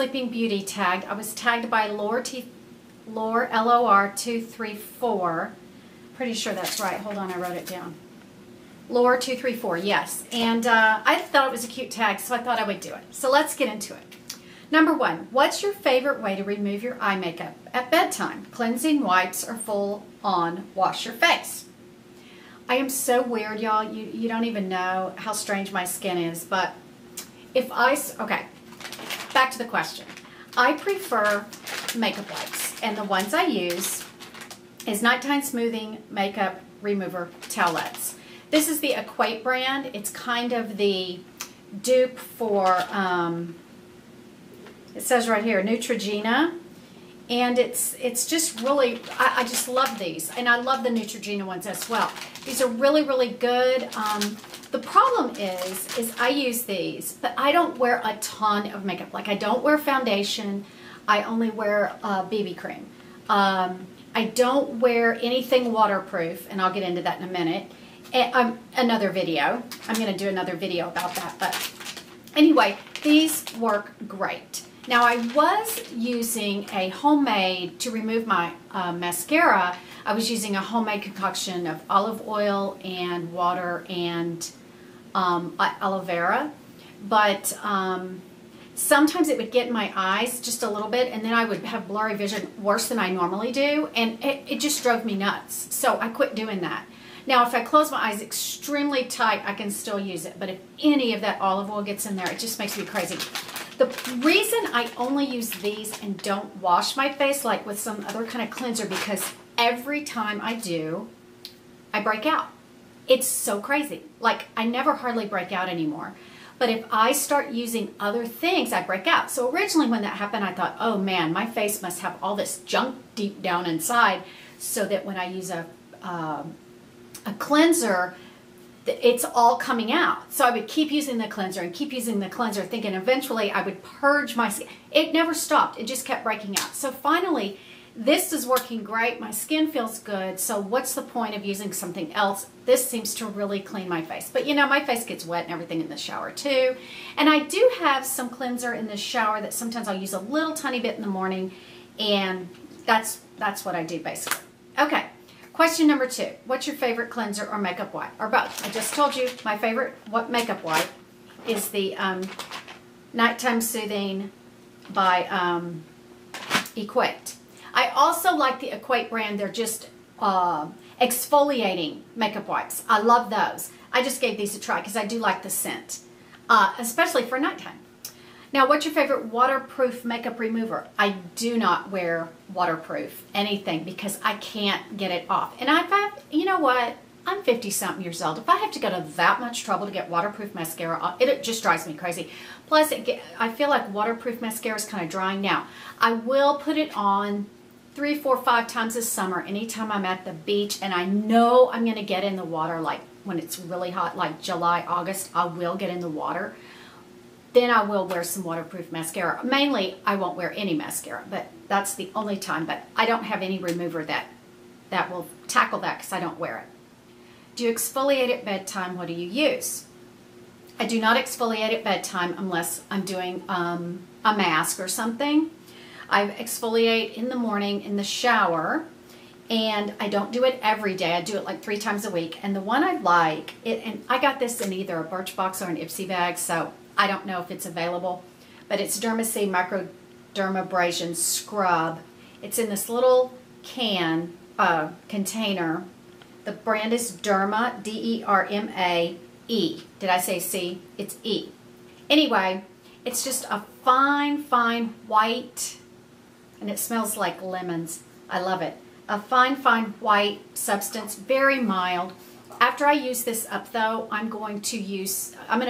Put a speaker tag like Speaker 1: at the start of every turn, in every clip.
Speaker 1: Sleeping Beauty tagged. I was tagged by Lore, Lore234. Pretty sure that's right. Hold on, I wrote it down. Lore234, yes. And I thought it was a cute tag, so I thought I would do it. So let's get into it. Number 1, what's your favorite way to remove your eye makeup at bedtime? Cleansing wipes or full-on wash your face? I am so weird, y'all. You don't even know how strange my skin is. But if okay, back to the question. I prefer makeup wipes. And the ones I use is Nighttime Smoothing Makeup Remover Towelettes. This is the Equate brand. It's kind of the dupe for... it says right here, Neutrogena, and it's just really, I just love these, and I love the Neutrogena ones as well. These are really, really good. The problem is I use these, but I don't wear a ton of makeup. Like, I don't wear foundation. I only wear BB cream. I don't wear anything waterproof, and I'll get into that in a minute. Another video. I'm going to do another video about that, but anyway, these work great. Now, I was using a homemade, to remove my mascara, I was using a homemade concoction of olive oil and water and aloe vera. But sometimes it would get in my eyes just a little bit, and then I would have blurry vision worse than I normally do, and it just drove me nuts. So I quit doing that. Now, if I close my eyes extremely tight, I can still use it. But if any of that olive oil gets in there, it just makes me crazy. The reason I only use these and don't wash my face like with some other kind of cleanser, because every time I do, I break out. It's so crazy. Like, I never hardly break out anymore. But if I start using other things, I break out. So originally when that happened, I thought, oh man, my face must have all this junk deep down inside, so that when I use a cleanser, it's all coming out. So I would keep using the cleanser and keep using the cleanser, thinking eventually I would purge my skin. It never stopped. It just kept breaking out. So finally, this is working great. My skin feels good. So what's the point of using something else? This seems to really clean my face. But you know, my face gets wet and everything in the shower too. And I do have some cleanser in the shower that sometimes I'll use a little tiny bit in the morning. And that's what I do basically. Okay. Question number 2, what's your favorite cleanser or makeup wipe? Or both. I just told you my favorite makeup wipe is the Nighttime Soothing by Equate. I also like the Equate brand. They're just exfoliating makeup wipes. I love those. I just gave these a try because I do like the scent, especially for nighttime. Now, what's your favorite waterproof makeup remover? I do not wear waterproof anything because I can't get it off. And you know what? I'm 50-something years old. If I have to go to that much trouble to get waterproof mascara off, it just drives me crazy. Plus, I feel like waterproof mascara is kind of drying now. I will put it on 3, 4, 5 times this summer anytime I'm at the beach and I know I'm going to get in the water, like when it's really hot, like July, August, I will get in the water. Then I will wear some waterproof mascara. Mainly, I won't wear any mascara, but that's the only time. But I don't have any remover that will tackle that because I don't wear it. Do you exfoliate at bedtime? What do you use? I do not exfoliate at bedtime unless I'm doing a mask or something. I exfoliate in the morning in the shower, and I don't do it every day. I do it like 3 times a week. And the one I like, and I got this in either a Birchbox or an Ipsy bag, so I don't know if it's available, but it's Dermacy Microdermabrasion Scrub. It's in this little container. The brand is Derma, D-E-R-M-A-E. Did I say C? It's E. Anyway, it's just a fine, fine white, and it smells like lemons. I love it. A fine, fine white substance, very mild. After I use this up though, I'm going to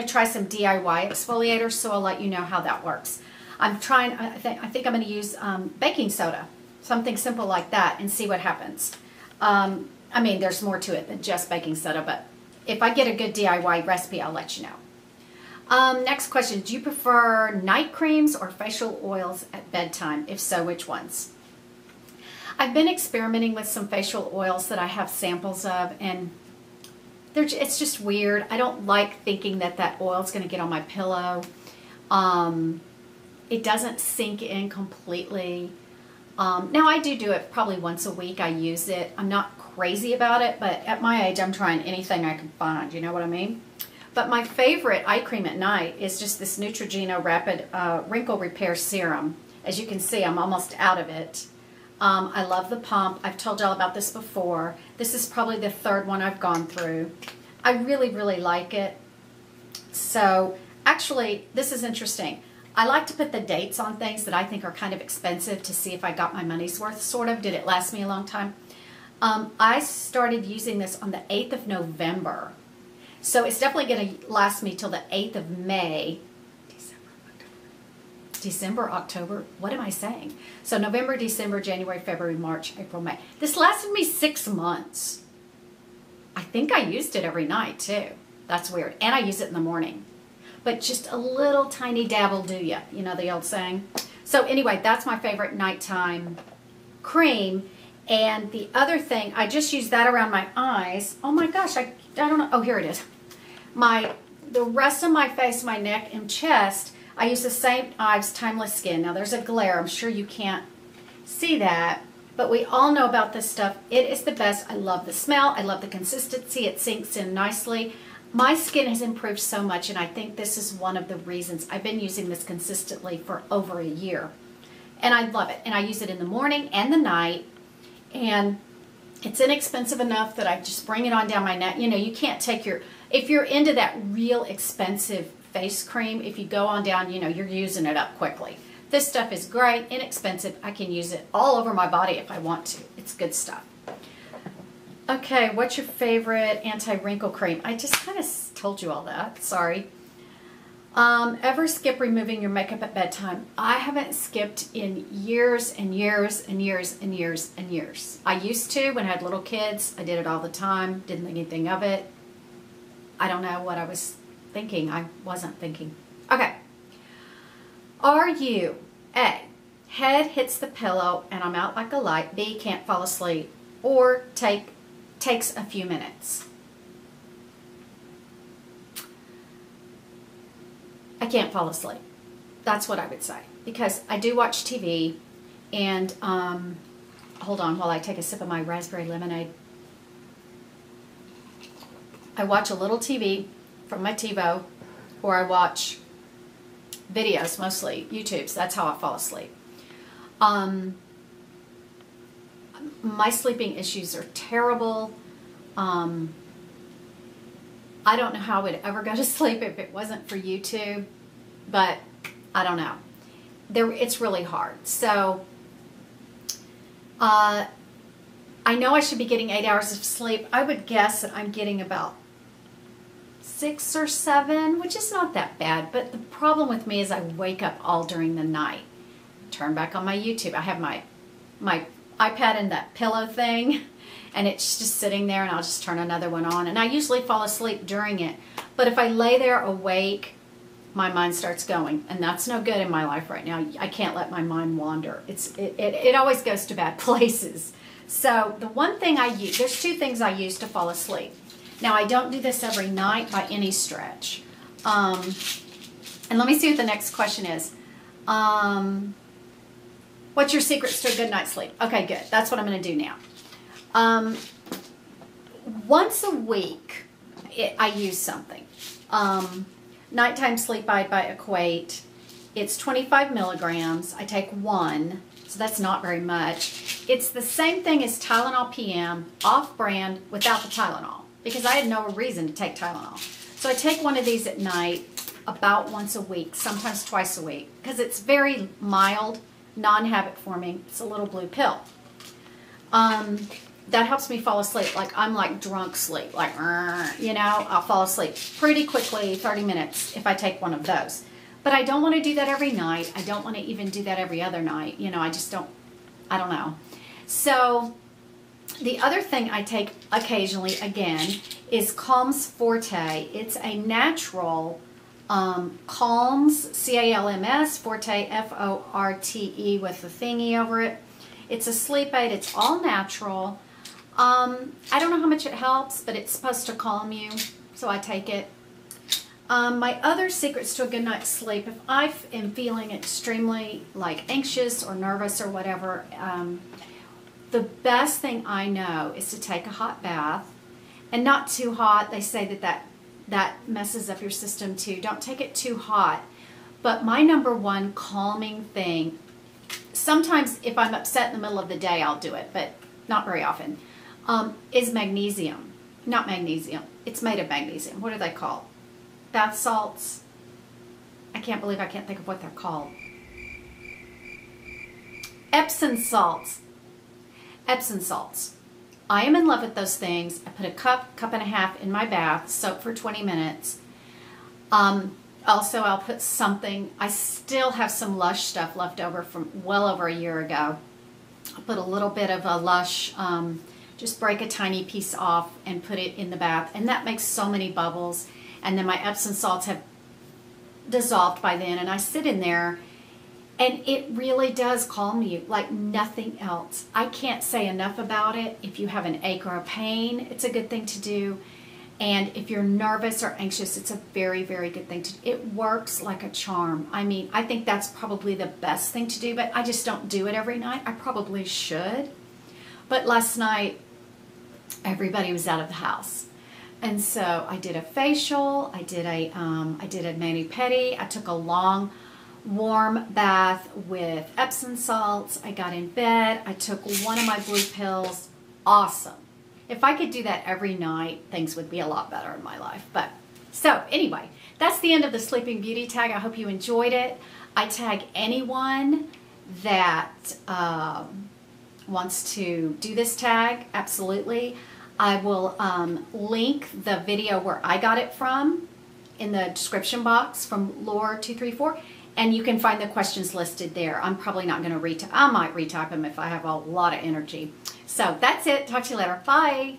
Speaker 1: try some DIY exfoliator, so I'll let you know how that works. I think I'm going to use baking soda, something simple like that, and see what happens. I mean, there's more to it than just baking soda, but if I get a good DIY recipe, I'll let you know. Next question, do you prefer night creams or facial oils at bedtime? If so, which ones? I've been experimenting with some facial oils that I have samples of, and it's just weird. I don't like thinking that oil is going to get on my pillow. it doesn't sink in completely. Now I do it probably once a week. I use it. I'm not crazy about it, but at my age, I'm trying anything I can find. You know what I mean? But my favorite eye cream at night is just this Neutrogena Rapid Wrinkle Repair Serum. As you can see, I'm almost out of it. I love the pump. I've told y'all about this before. This is probably the third one I've gone through. I really, really like it. So, actually, this is interesting. I like to put the dates on things that I think are kind of expensive to see if I got my money's worth, sort of. Did it last me a long time? I started using this on the 8th of November. So it's definitely going to last me till the 8th of May. December, October, what am I saying? So November, December, January, February, March, April, May. This lasted me 6 months. I think I used it every night too. That's weird. And I use it in the morning. But just a little tiny dab will do ya. You know the old saying? So anyway, that's my favorite nighttime cream. And the other thing, I just use that around my eyes. Oh my gosh, I don't know. Oh, here it is. The rest of my face, my neck and chest, I use the same Ives Timeless Skin. Now there's a glare. I'm sure you can't see that. But we all know about this stuff. It is the best. I love the smell. I love the consistency. It sinks in nicely. My skin has improved so much, and I think this is one of the reasons. I've been using this consistently for over a year. And I love it. And I use it in the morning and the night. And it's inexpensive enough that I just bring it on down my neck. You know, you can't take if you're into that real expensive face cream, if you go on down, you know, you're using it up quickly. This stuff is great, inexpensive. I can use it all over my body if I want to. It's good stuff. Okay, what's your favorite anti-wrinkle cream? I just kind of told you all that. Sorry. Ever skip removing your makeup at bedtime? I haven't skipped in years and years and years and years and years. I used to when I had little kids. I did it all the time. Didn't think anything of it. I don't know what I was thinking. I wasn't thinking. Okay. Are you A, head hits the pillow and I'm out like a light, B, can't fall asleep, or takes a few minutes? I can't fall asleep. That's what I would say. Because I do watch TV and, hold on while I take a sip of my raspberry lemonade. I watch a little TV from my TiVo, or I watch videos, mostly YouTubes. That's how I fall asleep. My sleeping issues are terrible. I don't know how I would ever go to sleep if it wasn't for YouTube, but I don't know. It's really hard. So I know I should be getting 8 hours of sleep. I would guess that I'm getting about 6 or 7, which is not that bad. But the problem with me is I wake up all during the night. Turn back on my YouTube. I have my iPad in that pillow thing, and it's just sitting there, and I'll just turn another one on. And I usually fall asleep during it. But if I lay there awake, my mind starts going, and that's no good in my life right now. I can't let my mind wander. It always goes to bad places. So the one thing I use, there's 2 things I use to fall asleep. Now, I don't do this every night by any stretch. And let me see what the next question is. What's your secrets to a good night's sleep? Okay, good. That's what I'm going to do now. Once a week, I use something. Nighttime Sleep Aid by Equate. It's 25 milligrams. I take 1, so that's not very much. It's the same thing as Tylenol PM, off-brand, without the Tylenol, because I had no reason to take Tylenol. So I take one of these at night about once a week, sometimes twice a week, because it's very mild, non-habit forming. It's a little blue pill. That helps me fall asleep. I'm like drunk sleep, like, you know, I'll fall asleep pretty quickly, 30 minutes if I take one of those. But I don't want to do that every night. I don't want to even do that every other night. You know, I don't know. So the other thing I take occasionally, again, is Calms Forte. It's a natural Calms, C-A-L-M-S, Forte, F-O-R-T-E with the thingy over it. It's a sleep aid. It's all natural. I don't know how much it helps, but it's supposed to calm you, so I take it. My other secrets to a good night's sleep, if I am feeling extremely like anxious or nervous or whatever, the best thing I know is to take a hot bath, and not too hot. They say that messes up your system too. Don't take it too hot. But my number one calming thing, sometimes if I'm upset in the middle of the day, I'll do it, but not very often, is magnesium. Not magnesium. It's made of magnesium. What are they called? Bath salts. I can't believe I can't think of what they're called. Epsom salts. Epsom salts. I am in love with those things. I put a cup and a half in my bath, soak for 20 minutes. Also, I'll put something, I still have some Lush stuff left over from well over a year ago. I'll put a little bit of a Lush, just break a tiny piece off and put it in the bath, and that makes so many bubbles. And then my Epsom salts have dissolved by then, and I sit in there, and it really does calm you like nothing else. I can't say enough about it. If you have an ache or a pain, it's a good thing to do. And if you're nervous or anxious, it's a very, very good thing to do. It works like a charm. I mean, I think that's probably the best thing to do, but I just don't do it every night. I probably should. But last night, everybody was out of the house. And so I did a facial, I did a mani-pedi, I took a long warm bath with Epsom salts, I got in bed, I took one of my blue pills. Awesome. If I could do that every night, things would be a lot better in my life. But so anyway, that's the end of the Sleeping Beauty tag. I hope you enjoyed it. I tag anyone that wants to do this tag, absolutely. I will link the video where I got it from in the description box from Lore234, and you can find the questions listed there. I'm probably not going to I might retype them if I have a lot of energy. So that's it. Talk to you later. Bye.